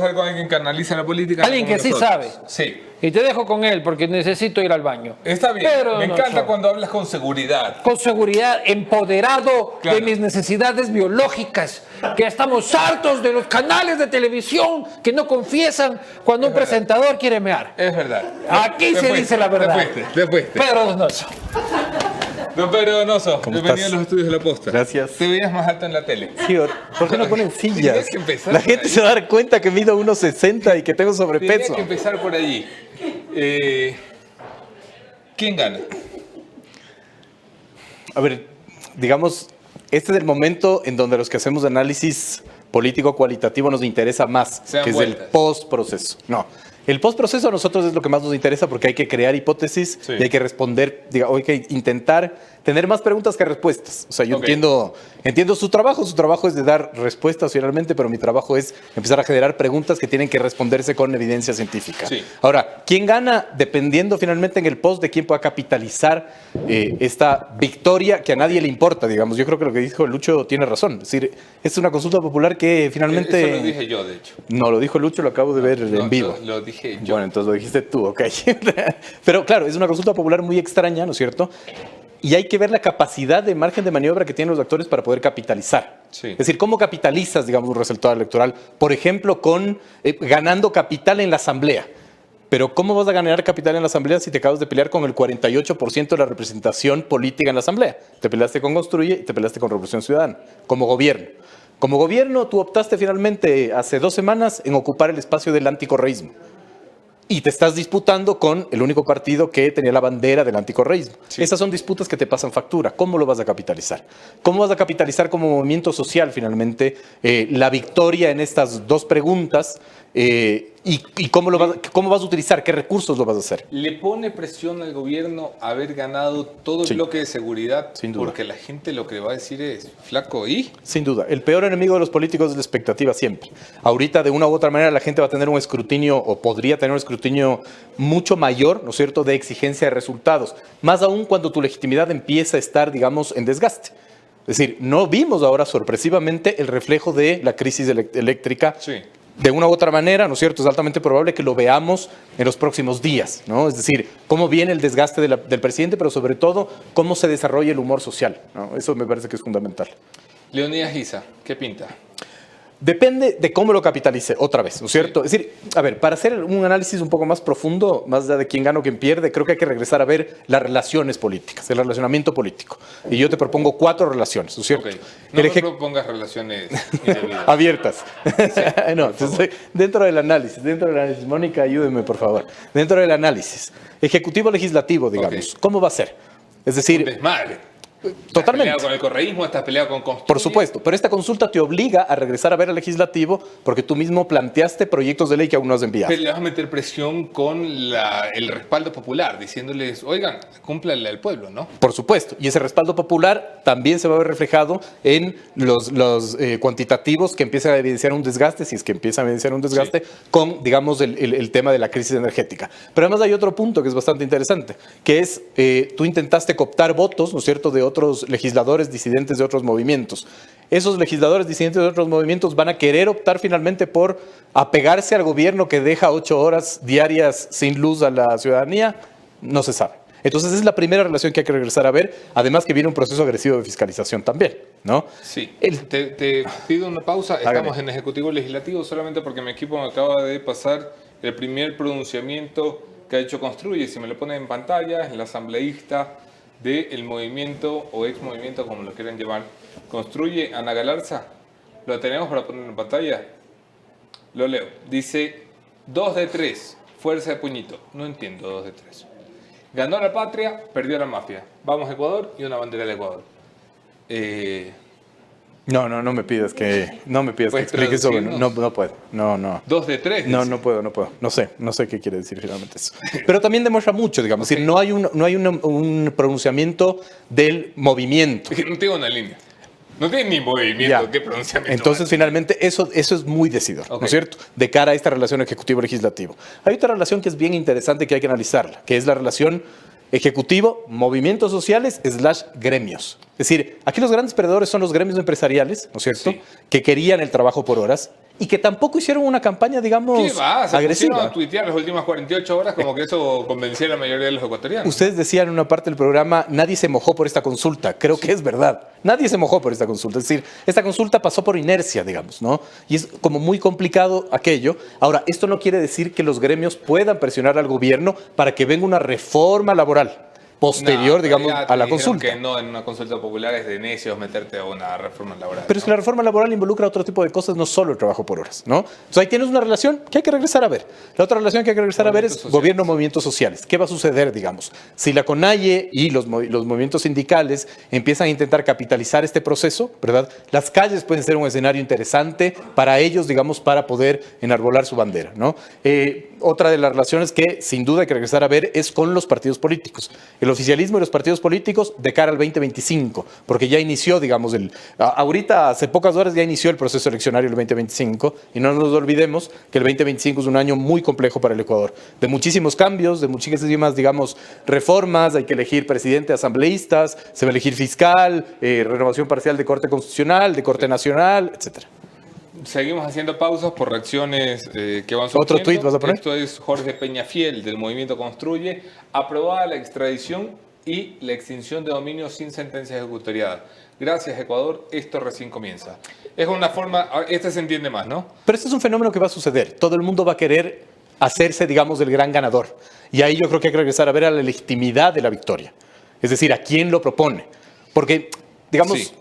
Con alguien que analiza la política. Alguien que sí sabe. Sí. Y te dejo con él porque necesito ir al baño. Está bien. Pero me no, encanta no. cuando hablas con seguridad. Con seguridad, empoderado Claro. de mis necesidades biológicas. Que estamos hartos de los canales de televisión que no confiesan cuando un presentador quiere mear. Es verdad. Aquí se dice la verdad. Te fuiste. Pedro Donoso. Don Pedro Donoso, ¿Cómo bienvenido estás? a los estudios de La Posta. Gracias. Te veías más alto en la tele. Sí, ¿por qué no ponen Tenías sillas? que empezar La por gente ahí. se va a dar cuenta que mido 1,60 y que tengo Tenía sobrepeso. que empezar por allí. ¿Quién gana? A ver, digamos, este es el momento en donde los que hacemos análisis político cualitativo nos interesa más, Se dan que es vueltas. el postproceso. No, el postproceso a nosotros es lo que más nos interesa porque hay que crear hipótesis Sí. y hay que responder, hay que intentar tener más preguntas que respuestas. O sea, yo Ok. entiendo su trabajo es de dar respuestas finalmente, pero mi trabajo es empezar a generar preguntas que tienen que responderse con evidencia científica. Sí. Ahora, ¿quién gana? Dependiendo finalmente en el post de quién pueda capitalizar esta victoria que a nadie le importa, digamos. Yo creo que lo que dijo Lucho tiene razón. Es decir, es una consulta popular que finalmente... Eso lo dije yo, de hecho. No, lo dijo Lucho, lo acabo de ver No, en vivo. Lo dije yo. Bueno, entonces lo dijiste tú, ok. Pero claro, es una consulta popular muy extraña, ¿no es cierto? Y hay que ver la capacidad de margen de maniobra que tienen los actores para poder capitalizar. Sí. Es decir, ¿cómo capitalizas, digamos, un resultado electoral? Por ejemplo, ganando capital en la asamblea. Pero ¿cómo vas a ganar capital en la asamblea si te acabas de pelear con el 48% de la representación política en la asamblea? Te peleaste con Construye y te peleaste con Revolución Ciudadana, como gobierno. Como gobierno, tú optaste finalmente hace 2 semanas en ocupar el espacio del anticorreísmo. Y te estás disputando con el único partido que tenía la bandera del anticorreísmo. Sí. Esas son disputas que te pasan factura. ¿Cómo lo vas a capitalizar? ¿Cómo vas a capitalizar como movimiento social finalmente la victoria en estas 2 preguntas? ¿Y cómo vas a utilizar? ¿Qué recursos lo vas a hacer? ¿Le pone presión al gobierno haber ganado todo el Sí. bloque de seguridad? Sin duda. Porque la gente lo que va a decir es, flaco, ¿y? Sin duda. El peor enemigo de los políticos es la expectativa siempre. Ahorita, de una u otra manera, la gente va a tener un escrutinio, o podría tener un escrutinio mucho mayor, ¿no es cierto?, de exigencia de resultados. Más aún cuando tu legitimidad empieza a estar, digamos, en desgaste. Es decir, no vimos ahora sorpresivamente el reflejo de la crisis eléctrica. Sí. De una u otra manera, ¿no es cierto? Es altamente probable que lo veamos en los próximos días, ¿no? Es decir, cómo viene el desgaste del presidente, pero sobre todo, cómo se desarrolla el humor social, ¿no? Eso me parece que es fundamental. Leonidas Giza, ¿qué pinta? Depende de cómo lo capitalice, otra vez, ¿no es cierto? Es decir, a ver, para hacer un análisis un poco más profundo, más allá de quién gana o quién pierde, creo que hay que regresar a ver las relaciones políticas, el relacionamiento político. Y yo te propongo 4 relaciones, ¿no es cierto? Ok. No El me propongas relaciones indebidas. abiertas. No, entonces, dentro del análisis, Mónica, ayúdeme por favor. Dentro del análisis, ejecutivo-legislativo, digamos, Ok. ¿cómo va a ser? Es decir, Desmadre. totalmente. Estás peleado con el correísmo, estás peleado con Construye. Por supuesto, pero esta consulta te obliga a regresar a ver al legislativo porque tú mismo planteaste proyectos de ley que aún no has enviado. Pero le vas a meter presión con el respaldo popular, diciéndoles, oigan, cúmplanle al pueblo, ¿no? Por supuesto, y ese respaldo popular también se va a ver reflejado en los cuantitativos que empiezan a evidenciar un desgaste, si es que empiezan a evidenciar un desgaste, con, digamos, el tema de la crisis energética. Pero además hay otro punto que es bastante interesante, que es, tú intentaste cooptar votos, ¿no es cierto?, de otros legisladores disidentes de otros movimientos. Esos legisladores disidentes de otros movimientos van a querer optar finalmente por apegarse al gobierno que deja 8 horas diarias sin luz a la ciudadanía, no se sabe. Entonces es la primera relación que hay que regresar a ver, además que viene un proceso agresivo de fiscalización también, ¿no? Sí. Te pido una pausa. Estamos en Ejecutivo Legislativo solamente porque mi equipo me acaba de pasar el primer pronunciamiento que ha hecho Construye. Si me lo ponen en pantalla, es el asambleísta del movimiento o ex movimiento, como lo quieran llamar, Construye, Ana Galarza. Lo tenemos para poner en pantalla. Lo leo. Dice 2 de 3, fuerza de puñito. No entiendo 2 de 3. Ganó la patria, perdió la mafia. Vamos a Ecuador y una bandera de Ecuador. No me pidas que ¿Puedes explique eso. traducirnos? No puedo. No. 2 de 3. No puedo. No sé qué quiere decir finalmente eso. Pero también demuestra mucho, digamos. Es decir, no hay un pronunciamiento del movimiento. Es que no tengo una línea. No tiene ni movimiento. Ya. ¿Qué pronunciamiento? Entonces, finalmente, eso es muy decidor, ¿no Ok. es cierto? De cara a esta relación ejecutivo-legislativo. Hay otra relación que es bien interesante que hay que analizarla, que es la relación ejecutivo, movimientos sociales, / gremios. Es decir, aquí los grandes perdedores son los gremios empresariales, ¿no es cierto? Sí. Que querían el trabajo por horas y que tampoco hicieron una campaña, digamos, ¿Qué va? Se pusieron agresiva. a tuitear las últimas 48 horas como que eso convencía a la mayoría de los ecuatorianos. Ustedes decían en una parte del programa, nadie se mojó por esta consulta. Creo que es verdad. Nadie se mojó por esta consulta. Es decir, esta consulta pasó por inercia, digamos, ¿no? Y es como muy complicado aquello. Ahora, esto no quiere decir que los gremios puedan presionar al gobierno para que venga una reforma laboral posterior, No, digamos, ya te a la dijeron consulta. que no, en una consulta popular es de necios meterte a una reforma laboral. Pero es que la reforma laboral involucra otro tipo de cosas, no solo el trabajo por horas, ¿no? Entonces ahí tienes una relación que hay que regresar a ver. La otra relación que hay que regresar a ver es Movimientos sociales. gobierno, movimientos sociales. ¿Qué va a suceder, digamos? Si la CONAIE y los movimientos sindicales empiezan a intentar capitalizar este proceso, ¿verdad? Las calles pueden ser un escenario interesante para ellos, digamos, para poder enarbolar su bandera, ¿no? Otra de las relaciones que sin duda hay que regresar a ver es con los partidos políticos. El oficialismo y los partidos políticos de cara al 2025, porque ya inició, digamos, ahorita hace pocas horas ya inició el proceso eleccionario del 2025 y no nos olvidemos que el 2025 es un año muy complejo para el Ecuador, de muchísimos cambios, de muchísimas, digamos, reformas, hay que elegir presidente, asambleístas, se va a elegir fiscal, renovación parcial de Corte Constitucional, de Corte Nacional, etcétera. Seguimos haciendo pausas por reacciones que van surgiendo. ¿Otro tuit vas a poner? Esto es Jorge Peñafiel del Movimiento Construye. Aprobada la extradición y la extinción de dominio sin sentencia ejecutoriada. Gracias, Ecuador. Esto recién comienza. Es una forma... Este se entiende más, ¿no? Pero este es un fenómeno que va a suceder. Todo el mundo va a querer hacerse, digamos, el gran ganador. Y ahí yo creo que hay que regresar a ver a la legitimidad de la victoria. Es decir, a quién lo propone. Porque, digamos... Sí.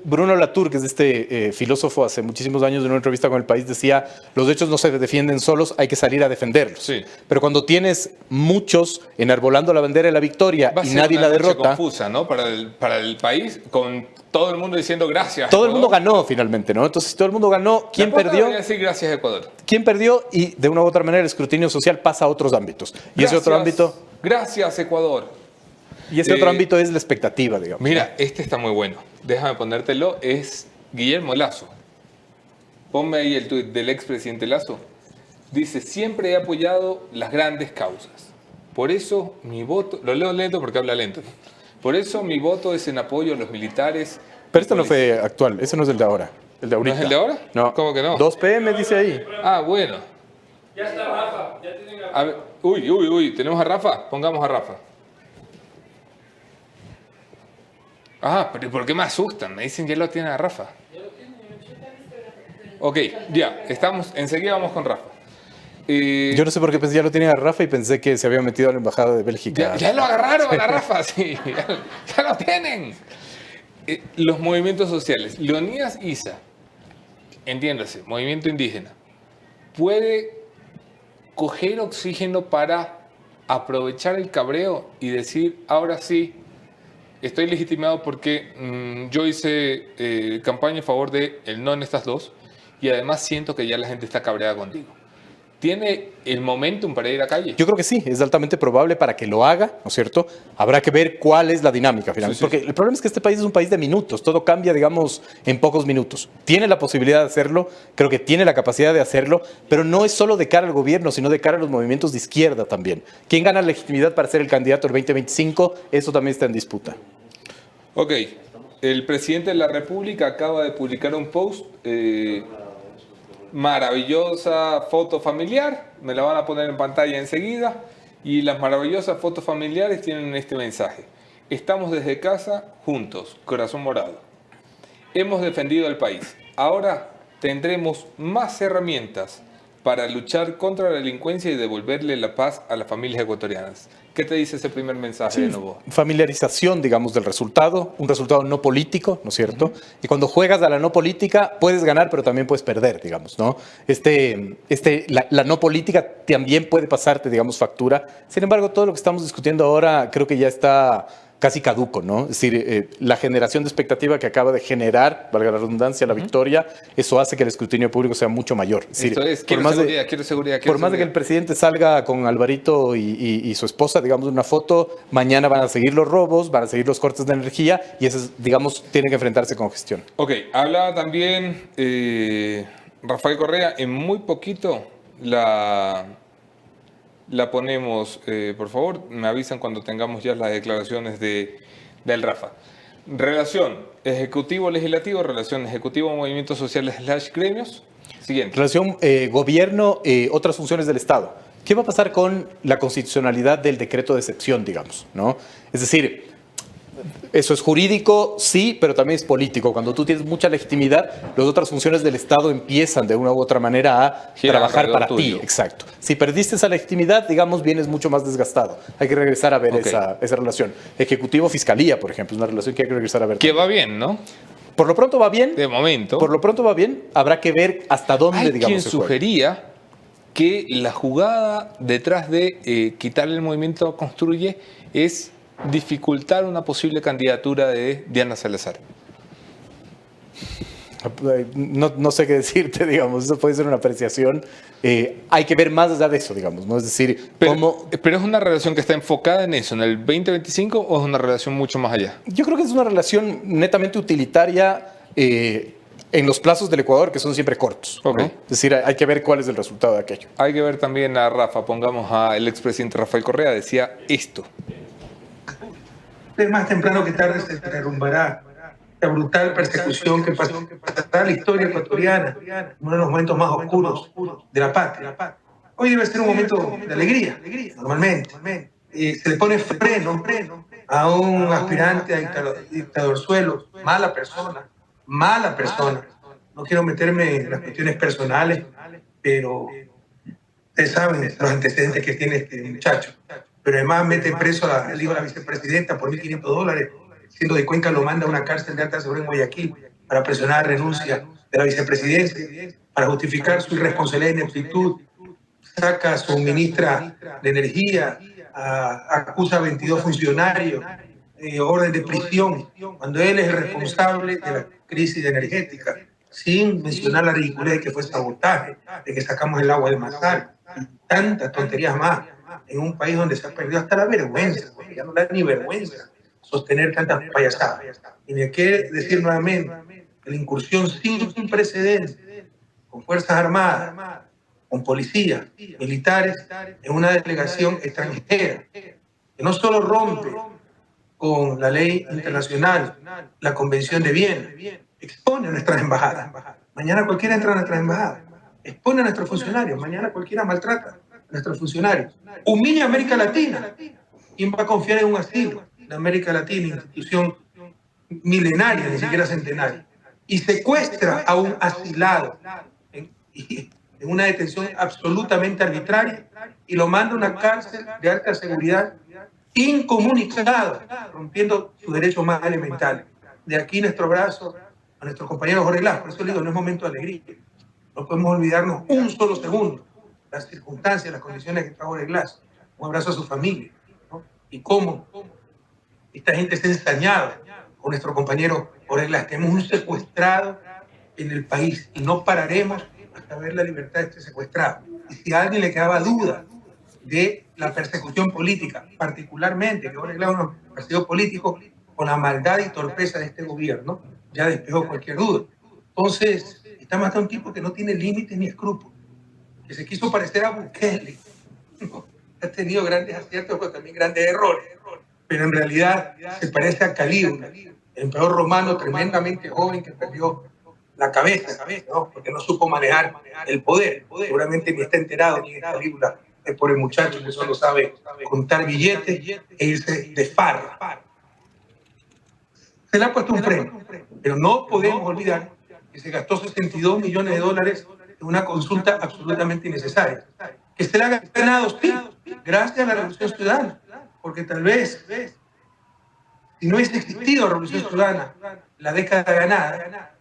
Bruno Latour, que es este filósofo hace muchísimos años en una entrevista con El País, decía, los hechos no se defienden solos, hay que salir a defenderlos. Sí. Pero cuando tienes muchos enarbolando la bandera de la victoria Va a y ser nadie una la noche derrota, confusa, ¿no? Para el país, con todo el mundo diciendo gracias. todo el Ecuador. mundo ganó finalmente, ¿no? Entonces todo el mundo ganó. ¿Quién La posta perdió? debería decir gracias, Ecuador. ¿Quién perdió? Y de una u otra manera el escrutinio social pasa a otros ámbitos. Y ese otro ámbito, Gracias, Ecuador. otro ámbito es la expectativa, digamos. Mira, este está muy bueno. Déjame ponértelo. Es Guillermo Lazo. Ponme ahí el tuit del expresidente Lazo. Dice, siempre he apoyado las grandes causas. Por eso mi voto... Lo leo lento porque habla lento, ¿no? Por eso mi voto es en apoyo a los militares. Pero este no fue actual, ese no es el de ahora. El de ¿No ahorita. es el de ahora? No. ¿Cómo que no? 2 p.m. dice ahí. Ah, bueno. Ya está Rafa, ya tienen A ver, uy, ¿tenemos a Rafa? Pongamos a Rafa. Ah, pero ¿por qué me asustan? Me dicen ya lo tienen a Rafa. Ok, ya, enseguida vamos con Rafa. Yo no sé por qué pensé, ya lo tenía a Rafa y pensé que se había metido a la embajada de Bélgica. Ya lo agarraron a Rafa, sí, ya lo tienen. Los movimientos sociales. Leonidas Issa, entiéndase, movimiento indígena, puede coger oxígeno para aprovechar el cabreo y decir, ahora sí, estoy legitimado porque yo hice campaña a favor de el no en estas dos y además siento que ya la gente está cabreada contigo. ¿Tiene el momentum para ir a calle? Yo creo que sí, es altamente probable para que lo haga, ¿no es cierto? Habrá que ver cuál es la dinámica finalmente. Sí, sí. Porque el problema es que este país es un país de minutos, todo cambia, digamos, en pocos minutos. Tiene la posibilidad de hacerlo, creo que tiene la capacidad de hacerlo, pero no es solo de cara al gobierno, sino de cara a los movimientos de izquierda también. ¿Quién gana legitimidad para ser el candidato del 2025? Eso también está en disputa. Ok, el presidente de la República acaba de publicar un post, maravillosa foto familiar, me la van a poner en pantalla enseguida, y las maravillosas fotos familiares tienen este mensaje. Estamos desde casa, juntos, corazón morado. Hemos defendido al país, ahora tendremos más herramientas para luchar contra la delincuencia y devolverle la paz a las familias ecuatorianas. ¿Qué te dice ese primer mensaje de Novoa? Familiarización, digamos, del resultado, un resultado no político, ¿no es cierto? Y cuando juegas a la no política, puedes ganar, pero también puedes perder, digamos, ¿no? La no política también puede pasarte, digamos, factura. Sin embargo, todo lo que estamos discutiendo ahora creo que ya está casi caduco, ¿no? Es decir, la generación de expectativa que acaba de generar, valga la redundancia, la victoria, eso hace que el escrutinio público sea mucho mayor. Es decir, Esto es, quiero seguridad. Por más de que el presidente salga con Alvarito y su esposa, digamos, una foto, mañana van a seguir los robos, van a seguir los cortes de energía y eso, digamos, tiene que enfrentarse con gestión. Ok, hablaba también Rafael Correa, en muy poquito la ponemos, por favor, me avisan cuando tengamos ya las declaraciones del Rafa. Relación ejecutivo-legislativo, relación ejecutivo-movimientos sociales / gremios. Siguiente. Relación gobierno, otras funciones del Estado. ¿Qué va a pasar con la constitucionalidad del decreto de excepción, digamos, ¿no? Es decir, eso es jurídico, sí, pero también es político. Cuando tú tienes mucha legitimidad, las otras funciones del Estado empiezan de una u otra manera a Girar trabajar alrededor para tuyo. ti. Exacto. Si perdiste esa legitimidad, digamos, vienes mucho más desgastado. Hay que regresar a ver Ok. esa relación. Ejecutivo-fiscalía, por ejemplo, es una relación que hay que regresar a ver. Que va bien, ¿no? Por lo pronto va bien. De momento. Por lo pronto va bien. Habrá que ver hasta dónde, Hay digamos, quien se juega. sugería que la jugada detrás de quitarle el movimiento Construye es dificultar una posible candidatura de Diana Salazar. No sé qué decirte, digamos, eso puede ser una apreciación. Hay que ver más allá de eso, digamos, ¿no? Es decir, cómo... Pero es una relación que está enfocada en eso, en el 2025, o es una relación mucho más allá. Yo creo que es una relación netamente utilitaria en los plazos del Ecuador, que son siempre cortos, ¿no? Ok. Es decir, hay que ver cuál es el resultado de aquello. Hay que ver también a Rafa, pongamos al expresidente Rafael Correa, decía esto. Más temprano que tarde se derrumbará la brutal persecución que pasará la historia ecuatoriana, uno de los momentos más oscuros de la patria. Hoy debe ser un momento de alegría, normalmente. Se le pone freno a un aspirante a dictadorzuelo, mala persona. No quiero meterme en las cuestiones personales, pero ustedes saben los antecedentes que tiene este muchacho. Pero además mete preso al hijo de la vicepresidenta por $1.500, siendo de Cuenca lo manda a una cárcel de alta seguridad en Guayaquil para presionar la renuncia de la vicepresidencia, para justificar su irresponsabilidad e ineptitud. Saca a su ministra de Energía, acusa a 22 funcionarios, orden de prisión, cuando él es el responsable de la crisis energética, sin mencionar la ridiculez de que fue sabotaje, de que sacamos el agua de Mazar, y tantas tonterías más, en un país donde se ha perdido hasta la vergüenza, porque ya no da ni vergüenza sostener tantas payasadas. Y me quiere decir nuevamente que la incursión sin precedentes, con Fuerzas Armadas, con policías, militares, en una delegación extranjera, que no solo rompe con la ley internacional, la Convención de Viena, expone a nuestras embajadas. Mañana cualquiera entra a nuestras embajadas, expone a nuestros funcionarios, mañana cualquiera maltrata a nuestros funcionarios, humilla a América Latina. ¿Quién va a confiar en un asilo de América Latina, institución milenaria, ni siquiera centenaria? Y secuestra a un asilado en una detención absolutamente arbitraria y lo manda a una cárcel de alta seguridad incomunicado, rompiendo sus derechos más elementales. De aquí nuestro abrazo a nuestros compañeros Jorge Glass. Por eso le digo, no es momento de alegría. No podemos olvidarnos un solo segundo las circunstancias, las condiciones que está Jorge Glass. Un abrazo a su familia, ¿no? Y cómo esta gente está ensañada con nuestro compañero Jorge Glass. Tenemos un secuestrado en el país y no pararemos hasta ver la libertad de este secuestrado. Y si a alguien le quedaba duda de la persecución política, particularmente que Jorge Glass es un partido político, con la maldad y torpeza de este gobierno, ya despejó cualquier duda. Entonces, estamos ante un tipo que no tiene límites ni escrúpulos, que se quiso parecer a Bukele. Ha tenido grandes aciertos, pero también grandes errores. Pero en realidad se parece a Calígula, el emperador romano tremendamente joven que perdió la cabeza, ¿no? Porque no supo manejar el poder. Seguramente ni está enterado ni es Calígula, es por el muchacho que solo sabe contar billetes e irse de farra. Se le ha puesto un freno, pero no podemos olvidar que se gastó $62 millones en una consulta absolutamente innecesaria, que se la ha ganado, sí, gracias a la Revolución Ciudadana, porque tal vez, si no hubiese existido la Revolución Ciudadana, la década ganada,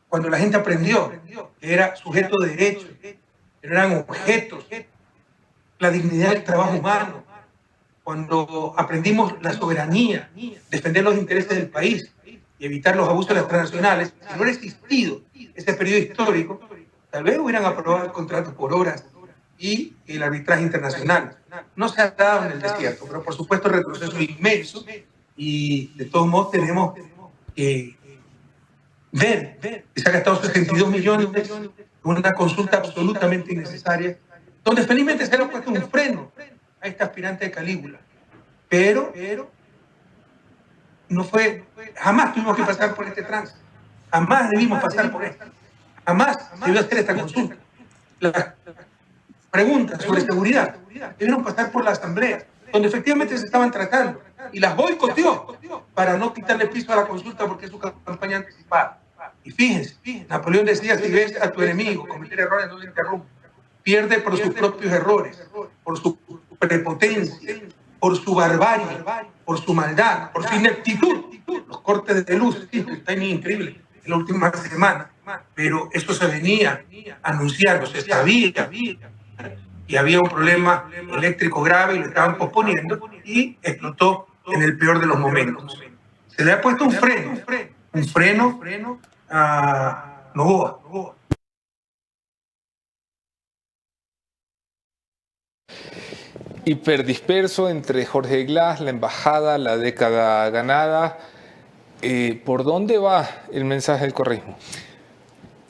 cuando la gente aprendió que era sujeto de derechos, que no eran objetos, la dignidad del trabajo humano, cuando aprendimos la soberanía, defender los intereses del país y evitar los abusos de las transnacionales, si no hubiera existido ese periodo histórico, tal vez hubieran aprobado el contrato por horas y el arbitraje internacional. No se ha dado en el desierto, pero por supuesto el retroceso es inmenso y de todos modos tenemos que ver que se ha gastado $62 millones en una consulta absolutamente innecesaria, donde felizmente se le ha puesto un freno a este aspirante de Calígula. Pero no fue, jamás tuvimos que pasar por este trance, jamás debimos pasar por esto. Jamás se debió hacer esta consulta. Las preguntas sobre seguridad debieron pasar por la Asamblea, donde efectivamente se estaban tratando, y las boicoteó para no quitarle piso a la consulta porque es su campaña anticipada. Y fíjense, Napoleón decía, si ves a tu enemigo cometer errores, no le interrumpas. Pierde por sus propios errores, por su prepotencia, por su barbarie, por su maldad, por su ineptitud. Los cortes de luz, sí, el timing increíble en la última semana, pero esto se venía anunciando, se sabía, y había un problema eléctrico grave y lo estaban posponiendo y explotó en el peor de los momentos. Se le ha puesto un freno a Noboa. Hiperdisperso entre Jorge Glass, la embajada, la década ganada. ¿Por dónde va el mensaje del correísmo?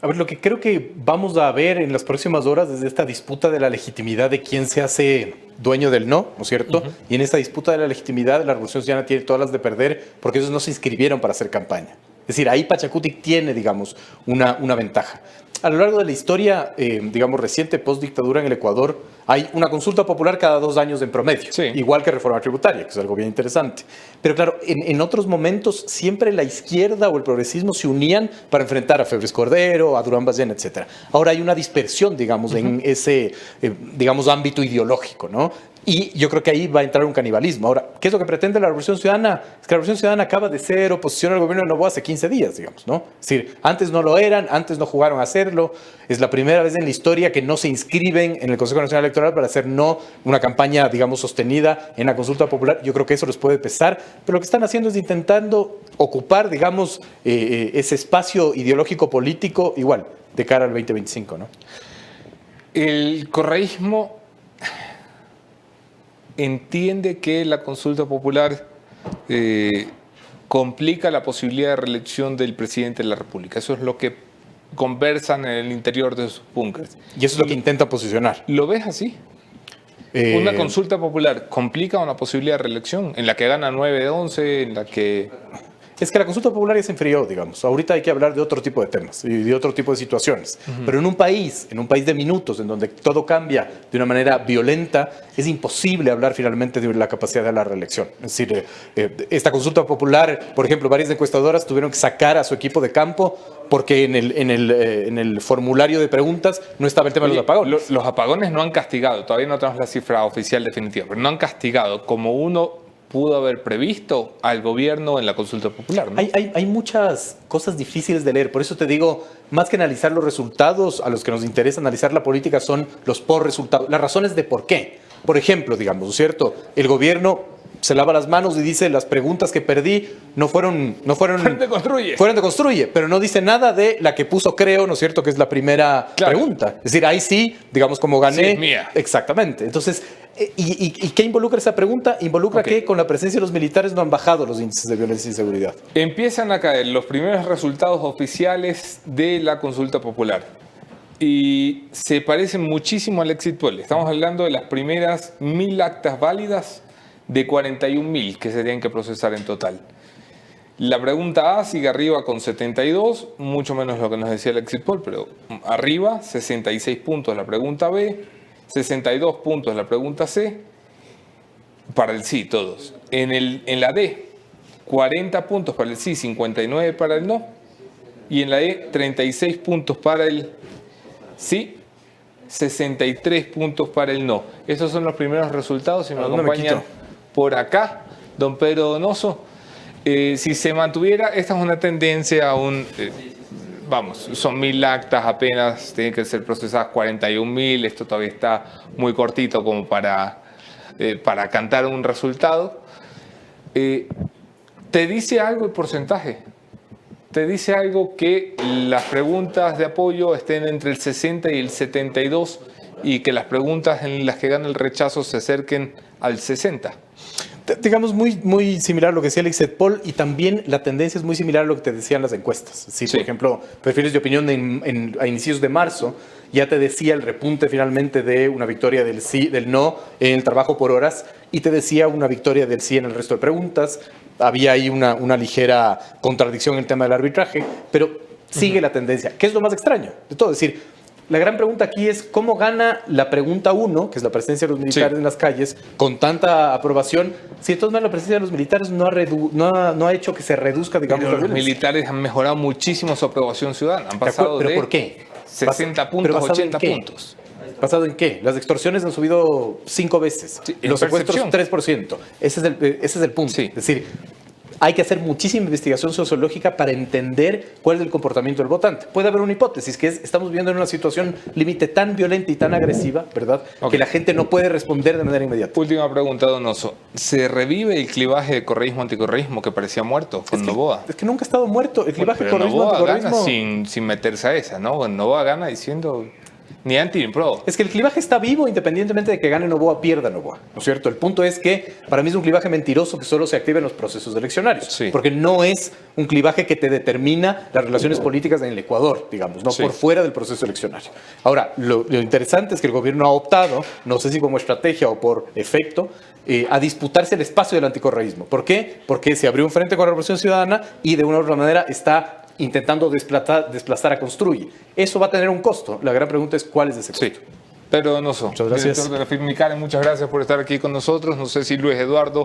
A ver, lo que creo que vamos a ver en las próximas horas es esta disputa de la legitimidad de quién se hace dueño del no es cierto? Y en esta disputa de la legitimidad, la Revolución Ciudadana tiene todas las de perder porque ellos no se inscribieron para hacer campaña. Es decir, ahí Pachacuti tiene, digamos, una ventaja. A lo largo de la historia, digamos, reciente, post-dictadura en el Ecuador, hay una consulta popular cada 2 años en promedio, sí, igual que reforma tributaria, que es algo bien interesante. Pero claro, en otros momentos siempre la izquierda o el progresismo se unían para enfrentar a Febres Cordero, a Durán Ballén, etc. Ahora hay una dispersión, digamos, en ese, digamos, ámbito ideológico, ¿no? Y yo creo que ahí va a entrar un canibalismo. Ahora, ¿qué es lo que pretende la Revolución Ciudadana? Es que la Revolución Ciudadana acaba de ser oposición al gobierno de Noboa hace 15 días, digamos, ¿no? Es decir, antes no lo eran, antes no jugaron a hacerlo. Es la primera vez en la historia que no se inscriben en el Consejo Nacional Electoral para hacer no una campaña, digamos, sostenida en la consulta popular. Yo creo que eso les puede pesar, pero lo que están haciendo es intentando ocupar, digamos, ese espacio ideológico político igual de cara al 2025, ¿no? El correísmo entiende que la consulta popular complica la posibilidad de reelección del presidente de la República. Eso es lo que conversan en el interior de sus búnkers. Y eso es lo que intenta posicionar. ¿Lo ves así? ¿Una consulta popular complica una posibilidad de reelección en la que gana 9 de 11, en la que... Es que la consulta popular ya se enfrió, digamos. Ahorita hay que hablar de otro tipo de temas y de otro tipo de situaciones. Pero en un país de minutos, en donde todo cambia de una manera violenta, es imposible hablar finalmente de la capacidad de la reelección. Es decir, esta consulta popular, por ejemplo, varias encuestadoras tuvieron que sacar a su equipo de campo porque en el formulario de preguntas no estaba el tema de los apagones. Los apagones no han castigado, todavía no tenemos la cifra oficial definitiva, pero no han castigado como uno pudo haber previsto al gobierno en la consulta popular, ¿no? Hay muchas cosas difíciles de leer, por eso te digo, más que analizar los resultados, a los que nos interesa analizar la política son los por resultados, las razones de por qué. Por ejemplo, digamos, ¿cierto? El gobierno se lava las manos y dice las preguntas que perdí fueron de Construye. Fueron de Construye, pero no dice nada de la que puso Creo, ¿no es cierto? Que es la primera pregunta. Es decir, ahí sí, digamos, como gané. Sí, es mía. Exactamente. Entonces, ¿y qué involucra esa pregunta? Involucra que con la presencia de los militares no han bajado los índices de violencia y seguridad. Empiezan a caer los primeros resultados oficiales de la consulta popular y se parecen muchísimo al exit poll. Estamos hablando de las primeras 1000 actas válidas de 41.000 que se tienen que procesar en total. La pregunta A sigue arriba con 72, mucho menos lo que nos decía el exit poll, pero arriba, 66 puntos la pregunta B, 62 puntos la pregunta C, para el sí todos. En la D, 40 puntos para el sí, 59 para el no, y en la E, 36 puntos para el sí, 63 puntos para el no. Estos son los primeros resultados y me acompañan por acá, don Pedro Donoso. Si se mantuviera, esta es una tendencia aún, vamos, son 1000 actas apenas, tienen que ser procesadas 41.000, esto todavía está muy cortito como para cantar un resultado. ¿Te dice algo el porcentaje? ¿Te dice algo que las preguntas de apoyo estén entre el 60 y el 72 y que las preguntas en las que gana el rechazo se acerquen al 60? Digamos, muy similar a lo que decía el exit poll y también la tendencia es muy similar a lo que te decían las encuestas. Sí. Por ejemplo, perfiles de opinión a inicios de marzo ya te decía el repunte finalmente de una victoria del sí, del no en el trabajo por horas y te decía una victoria del sí en el resto de preguntas. Había ahí una ligera contradicción en el tema del arbitraje, pero sigue la tendencia, que es lo más extraño de todo. Es decir, la gran pregunta aquí es cómo gana la pregunta 1, que es la presencia de los militares en las calles, con tanta aprobación, si de todas maneras la presencia de los militares no ha hecho que se reduzca, digamos, Pero la los violencia. militares han mejorado muchísimo su aprobación ciudadana. Han pasado ¿Pero de por qué? 60 puntos ¿Pero a basado en 80 qué? puntos. ¿Basado en qué? Las extorsiones han subido 5 veces. Sí, en los secuestros percepción. 3%. Ese es el punto. Sí. Es decir, hay que hacer muchísima investigación sociológica para entender cuál es el comportamiento del votante. Puede haber una hipótesis, que es, estamos viviendo en una situación límite tan violenta y tan agresiva, ¿verdad? Ok. Que la gente no puede responder de manera inmediata. Última pregunta, Donoso. ¿Se revive el clivaje de correísmo-anticorreísmo que parecía muerto con Noboa? Es que nunca ha estado muerto. El clivaje Pero Noboa correísmo-anticorreísmo... gana sin meterse a esa, ¿no? Noboa gana diciendo ni anti ni pro. Es que el clivaje está vivo independientemente de que gane Noboa o pierda Noboa, ¿no es cierto? El punto es que para mí es un clivaje mentiroso que solo se activa en los procesos eleccionarios, Sí. porque no es un clivaje que te determina las relaciones políticas en el Ecuador, digamos, no Sí. por fuera del proceso eleccionario. Ahora, lo interesante es que el gobierno ha optado, no sé si como estrategia o por efecto, a disputarse el espacio del anticorreísmo. ¿Por qué? Porque se abrió un frente con la Revolución Ciudadana y de una u otra manera está intentando desplazar a Construye. Eso va a tener un costo. La gran pregunta es cuál es ese costo. Sí. Pero Donoso, Muchas gracias. director de la firma Icaren, muchas gracias por estar aquí con nosotros. No sé si Luis Eduardo